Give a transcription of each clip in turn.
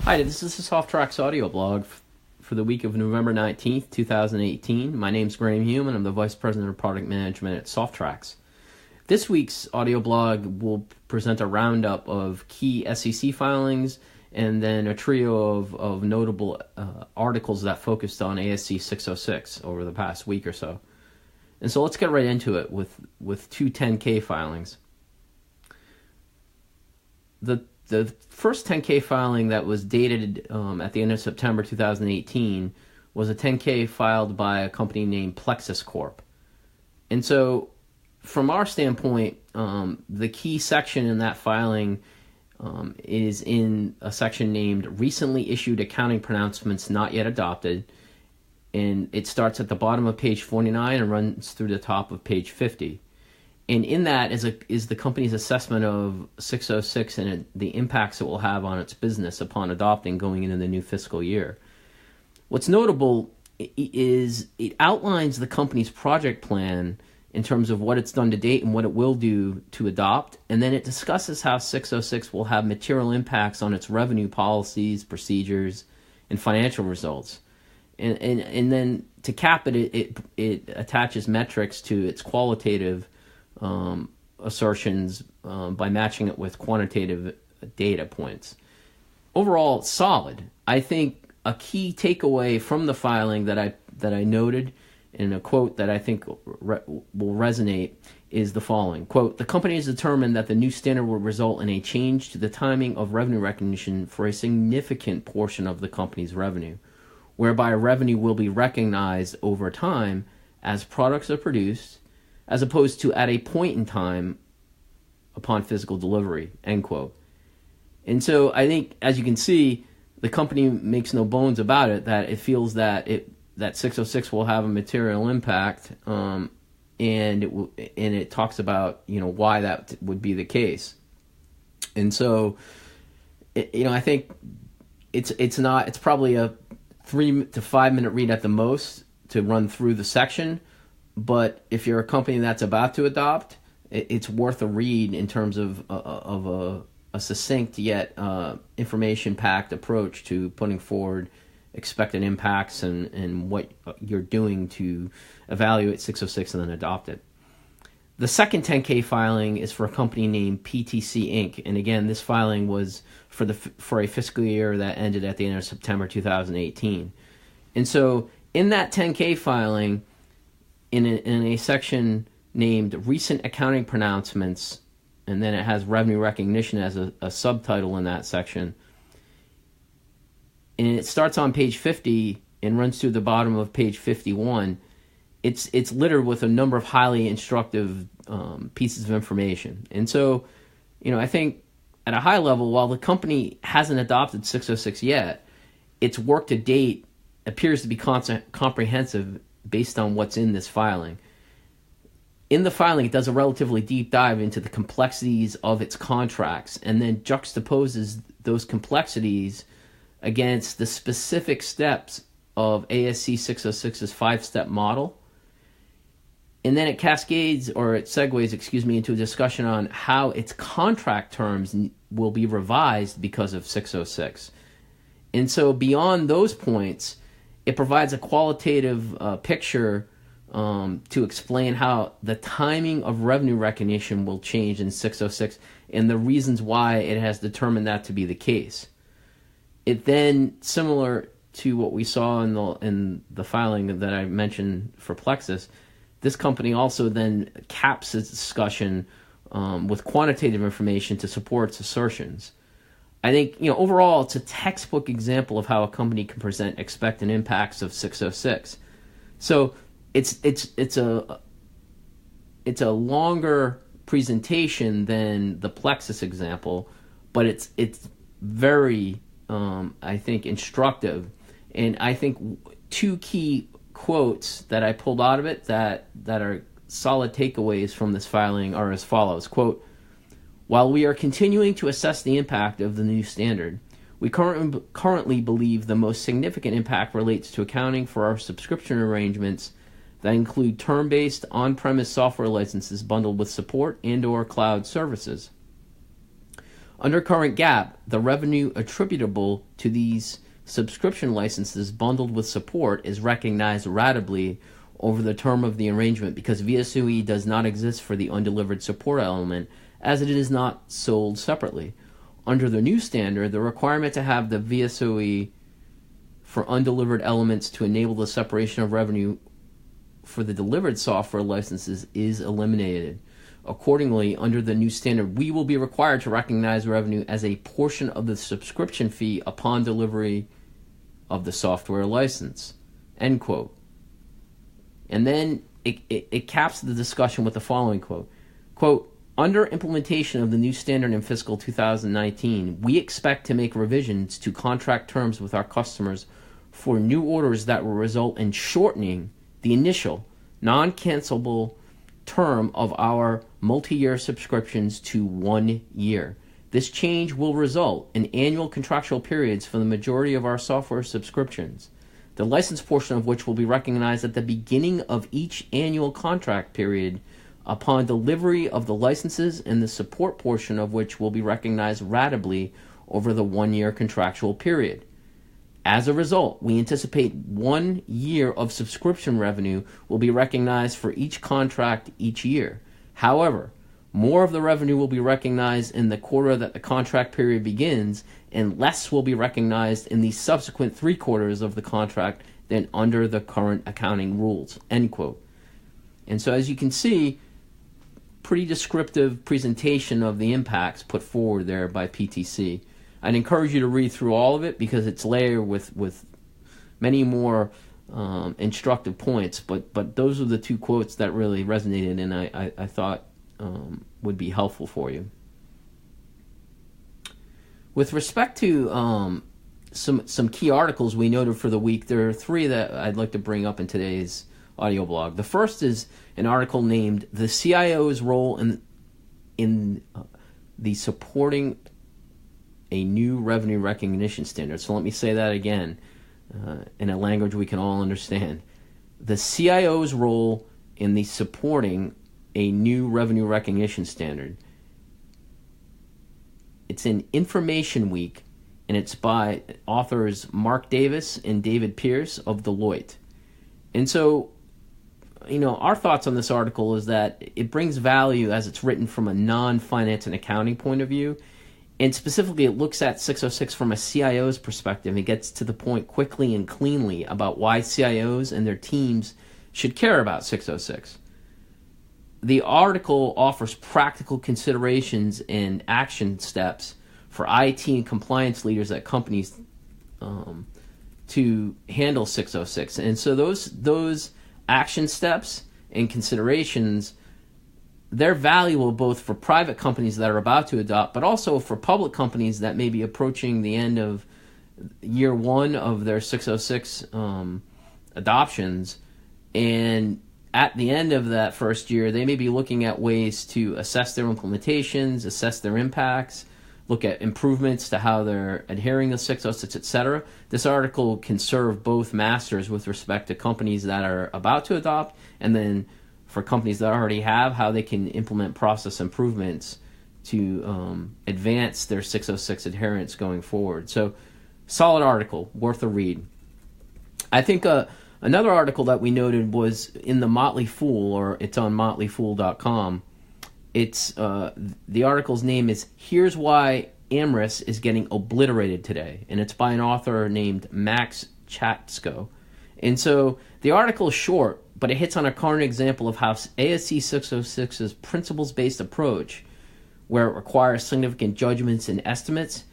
Hi, this is the SOFTRAX audio blog for the week of November 19th, 2018. My name's Graham Hulme, and I'm the Vice President of Product Management at SOFTRAX. This week's audio blog will present a roundup of key SEC filings and then a trio of notable articles that focused on ASC 606 over the past week or so. And so let's get right into it with two 10K filings. The first 10K filing that was dated at the end of September 2018 was a 10K filed by a company named Plexus Corp. And so from our standpoint, the key section in that filing is in a section named Recently Issued Accounting Pronouncements Not Yet Adopted. And it starts at the bottom of page 49 and runs through the top of page 50. And in that is the company's assessment of 606 and the impacts it will have on its business upon adopting going into the new fiscal year. What's notable is it outlines the company's project plan in terms of what it's done to date and what it will do to adopt, and then it discusses how 606 will have material impacts on its revenue policies, procedures, and financial results. And then to cap it attaches metrics to its qualitative assertions by matching it with quantitative data points. Overall, solid. I think a key takeaway from the filing that I noted in a quote that I think will resonate is the following. Quote, "The company has determined that the new standard will result in a change to the timing of revenue recognition for a significant portion of the company's revenue, whereby revenue will be recognized over time as products are produced, as opposed to at a point in time upon physical delivery," end quote. And so I think, as you can see, the company makes no bones about it, that it feels that 606 will have a material impact, and it talks about why that would be the case. And so I think it's probably a 3 to 5 minute read at the most to run through the section. But if you're a company that's about to adopt, it's worth a read in terms of a succinct yet information-packed approach to putting forward expected impacts and what you're doing to evaluate 606 and then adopt it. The second 10K filing is for a company named PTC Inc. And again, this filing was for a fiscal year that ended at the end of September 2018. And so in that 10K filing, in a section named Recent Accounting Pronouncements, and then it has revenue recognition as a subtitle in that section. And it starts on page 50 and runs through the bottom of page 51. It's littered with a number of highly instructive pieces of information. And so, I think at a high level, while the company hasn't adopted 606 yet, its work to date appears to be comprehensive based on what's in this filing. In the filing, it does a relatively deep dive into the complexities of its contracts and then juxtaposes those complexities against the specific steps of ASC 606's 5-step model. And then it segues into a discussion on how its contract terms will be revised because of 606. And so beyond those points, it provides a qualitative picture to explain how the timing of revenue recognition will change in 606 and the reasons why it has determined that to be the case. It then, similar to what we saw in the filing that I mentioned for Plexus, this company also then caps its discussion with quantitative information to support its assertions. I think, overall, it's a textbook example of how a company can present expected impacts of 606. So it's a longer presentation than the Plexus example, but it's very I think instructive. And I think two key quotes that I pulled out of it that are solid takeaways from this filing are as follows. Quote, "While we are continuing to assess the impact of the new standard, we currently believe the most significant impact relates to accounting for our subscription arrangements that include term-based on-premise software licenses bundled with support and/or cloud services. Under current GAAP, the revenue attributable to these subscription licenses bundled with support is recognized ratably over the term of the arrangement because VSOE does not exist for the undelivered support element as it is not sold separately. Under the new standard, the requirement to have the VSOE for undelivered elements to enable the separation of revenue for the delivered software licenses is eliminated. Accordingly, under the new standard, we will be required to recognize revenue as a portion of the subscription fee upon delivery of the software license. End quote. And then it caps the discussion with the following quote. Quote, under implementation of the new standard in fiscal 2019, we expect to make revisions to contract terms with our customers for new orders that will result in shortening the initial, non-cancelable term of our multi-year subscriptions to 1 year. This change will result in annual contractual periods for the majority of our software subscriptions, the license portion of which will be recognized at the beginning of each annual contract period upon delivery of the licenses, and the support portion of which will be recognized ratably over the 1 year contractual period. As a result, we anticipate 1 year of subscription revenue will be recognized for each contract each year. However, more of the revenue will be recognized in the quarter that the contract period begins, and less will be recognized in the subsequent 3 quarters of the contract than under the current accounting rules. End quote. And so as you can see, pretty descriptive presentation of the impacts put forward there by PTC. I'd encourage you to read through all of it because it's layered with many more instructive points. But those are the 2 quotes that really resonated and I thought would be helpful for you. With respect to some key articles we noted for the week, there are 3 that I'd like to bring up in today's audio blog. The first is an article named "The CIO's Role in the Supporting a New Revenue Recognition Standard." So let me say that again in a language we can all understand. The CIO's role in the supporting a new revenue recognition standard. It's in Information Week, and it's by authors Mark Davis and David Pierce of Deloitte. And so, our thoughts on this article is that it brings value as it's written from a non-finance and accounting point of view. And specifically, it looks at 606 from a CIO's perspective. It gets to the point quickly and cleanly about why CIOs and their teams should care about 606. The article offers practical considerations and action steps for IT and compliance leaders at companies to handle 606. And so those action steps and considerations, they're valuable both for private companies that are about to adopt, but also for public companies that may be approaching the end of year 1 of their 606 adoptions. And at the end of that first year, they may be looking at ways to assess their implementations, assess their impacts, look at improvements to how they're adhering to 606, etc. This article can serve both masters with respect to companies that are about to adopt, and then for companies that already have, how they can implement process improvements to advance their 606 adherence going forward. So, solid article, worth a read. I think another article that we noted was in the Motley Fool, or it's on motleyfool.com. It's the article's name is "Here's Why Amyris is Getting Obliterated Today," and it's by an author named Max Chatsko. And so the article is short, but it hits on a current example of how ASC 606's principles-based approach, where it requires significant judgments and estimates,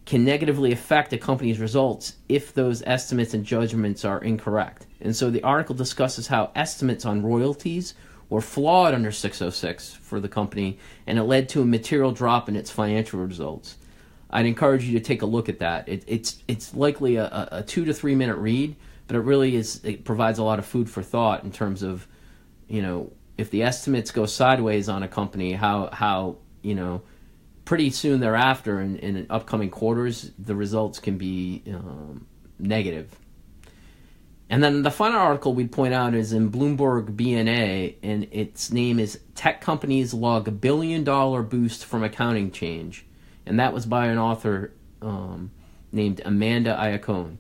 can negatively affect a company's results if those estimates and judgments are incorrect. And so the article discusses how estimates on royalties were flawed under 606 for the company, and it led to a material drop in its financial results. I'd encourage you to take a look at that. It's likely a 2 to 3 minute read, but it provides a lot of food for thought in terms of, if the estimates go sideways on a company, how pretty soon thereafter in upcoming quarters, the results can be negative. And then the final article we'd point out is in Bloomberg BNA, and its name is "Tech Companies Log $1 Billion Boost from Accounting Change." and that was by an author named Amanda Iacone.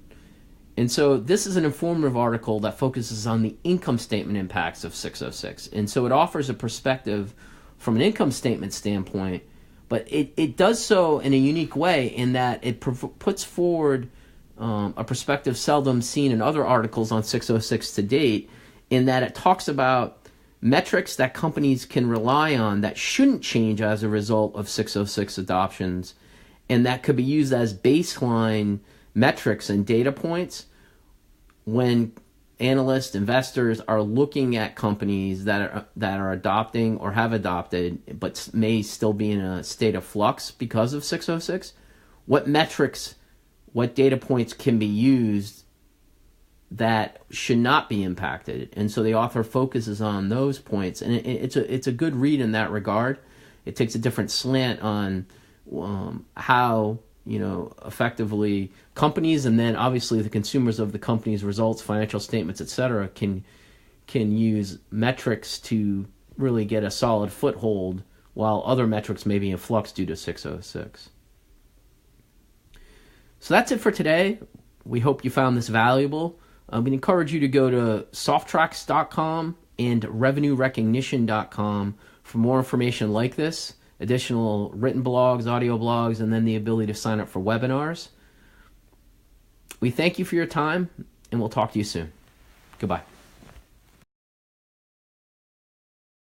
And so this is an informative article that focuses on the income statement impacts of 606. And so it offers a perspective from an income statement standpoint, but it does so in a unique way in that it puts forward a perspective seldom seen in other articles on 606 to date, in that it talks about metrics that companies can rely on that shouldn't change as a result of 606 adoptions, and that could be used as baseline metrics and data points when analysts, investors are looking at companies that are adopting or have adopted but may still be in a state of flux because of 606. What metrics, what data points can be used that should not be impacted? And so the author focuses on those points, and it's a good read in that regard. It takes a different slant on how effectively companies, and then obviously the consumers of the company's results, financial statements, etc., can use metrics to really get a solid foothold, while other metrics may be in flux due to 606. So that's it for today. We hope you found this valuable. We encourage you to go to SOFTRAX.com and RevenueRecognition.com for more information like this, additional written blogs, audio blogs, and then the ability to sign up for webinars. We thank you for your time, and we'll talk to you soon. Goodbye.